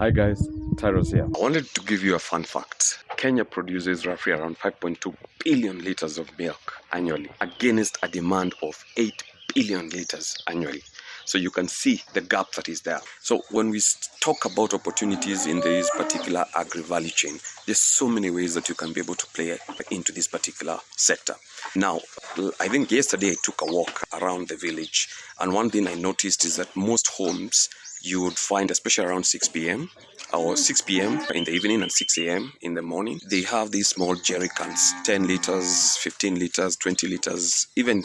Hi guys, Tyros here. I wanted to give you a fun fact. Kenya produces roughly around 5.2 billion liters of milk annually against a demand of 8 billion liters annually. So you can see the gap that is there. So when we talk about opportunities in this particular agri-value chain, there's so many ways that you can be able to play into this particular sector. Now, I think yesterday I took a walk around the village, and one thing I noticed is that most homes you would find, especially around 6 p.m. or 6 p.m. in the evening and 6 a.m. in the morning, they have these small jerry cans, 10 liters, 15 liters, 20 liters, even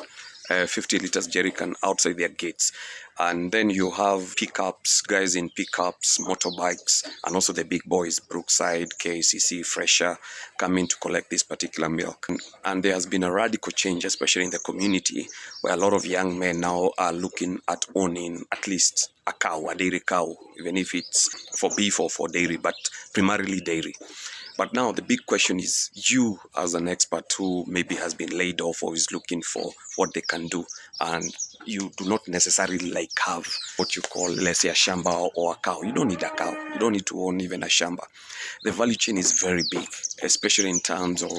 50 liters jerry can outside their gates. And then you have pickups, guys in pickups, motorbikes, and also the big boys, Brookside, KCC, Fresher, coming to collect this particular milk. And there has been a radical change, especially in the community, where a lot of young men now are looking at owning at least a cow, a dairy cow, even if it's for beef or for dairy, but primarily dairy. But now the big question is, you as an expert who maybe has been laid off or is looking for what they can do, and you do not necessarily have what you call, let's say, a shamba or a cow. You don't need a cow. You don't need to own even a shamba. The value chain is very big, especially in terms of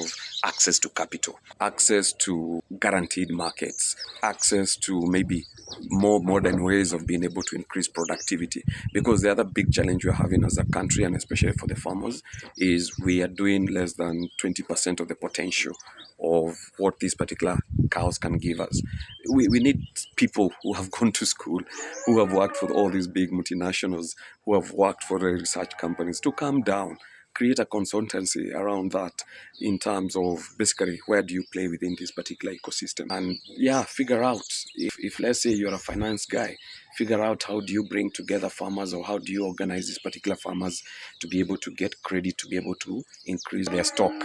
access to capital, access to guaranteed markets, access to maybe more modern ways of being able to increase productivity. Because the other big challenge we're having as a country, and especially for the farmers, is we are doing less than 20% of the potential of what these particular cows can give us. We need people who have gone to school, who have worked for all these big multinationals, who have worked for the research companies to come down, create a consultancy around that in terms of basically where do you play within this particular ecosystem. And yeah, figure out if let's say you're a finance guy, figure out how do you bring together farmers, or how do you organize these particular farmers to be able to get credit, to be able to increase their stock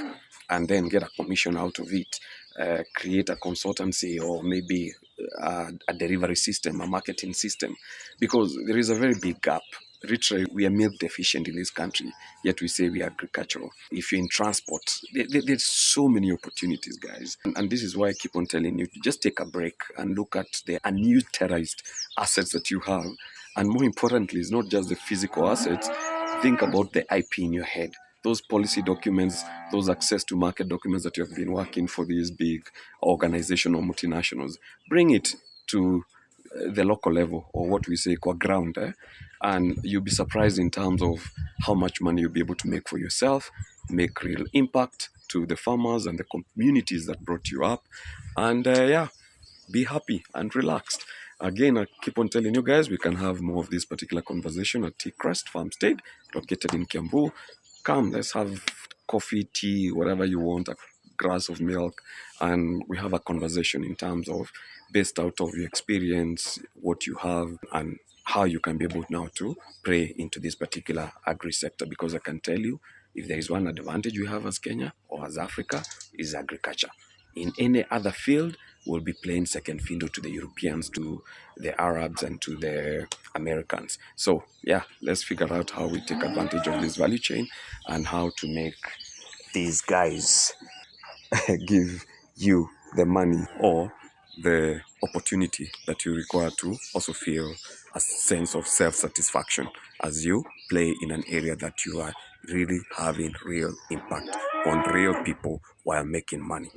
and then get a commission out of it. Create a consultancy, or maybe a delivery system, a marketing system, because there is a very big gap. Literally, we are milk deficient in this country, yet we say we are agricultural. If you're in transport, there's so many opportunities, guys. And this is why I keep on telling you, just take a break and look at the unutilized assets that you have. And more importantly, it's not just the physical assets. Think about the IP in your head. Those policy documents, those access to market documents that you have been working for these big organizations or multinationals, bring it to the local level, or what we say qua ground, and you'll be surprised in terms of how much money you'll be able to make for yourself, make real impact to the farmers and the communities that brought you up, and yeah, be happy and relaxed. Again, I keep on telling you guys, we can have more of this particular conversation at Tea Crest Farmstead, located in Kiambu. Come, let's have coffee, tea, whatever you want, a glass of milk, and we have a conversation in terms of, based out of your experience, what you have, and how you can be able now to play into this particular agri sector. Because I can tell you, if there is one advantage we have as Kenya or as Africa, is agriculture. In any other field, we'll be playing second fiddle to the Europeans, to the Arabs, and to the Americans. So yeah, let's figure out how we take advantage of this value chain and how to make these guys give you the money or the opportunity that you require to also feel a sense of self-satisfaction as you play in an area that you are really having real impact on real people while making money.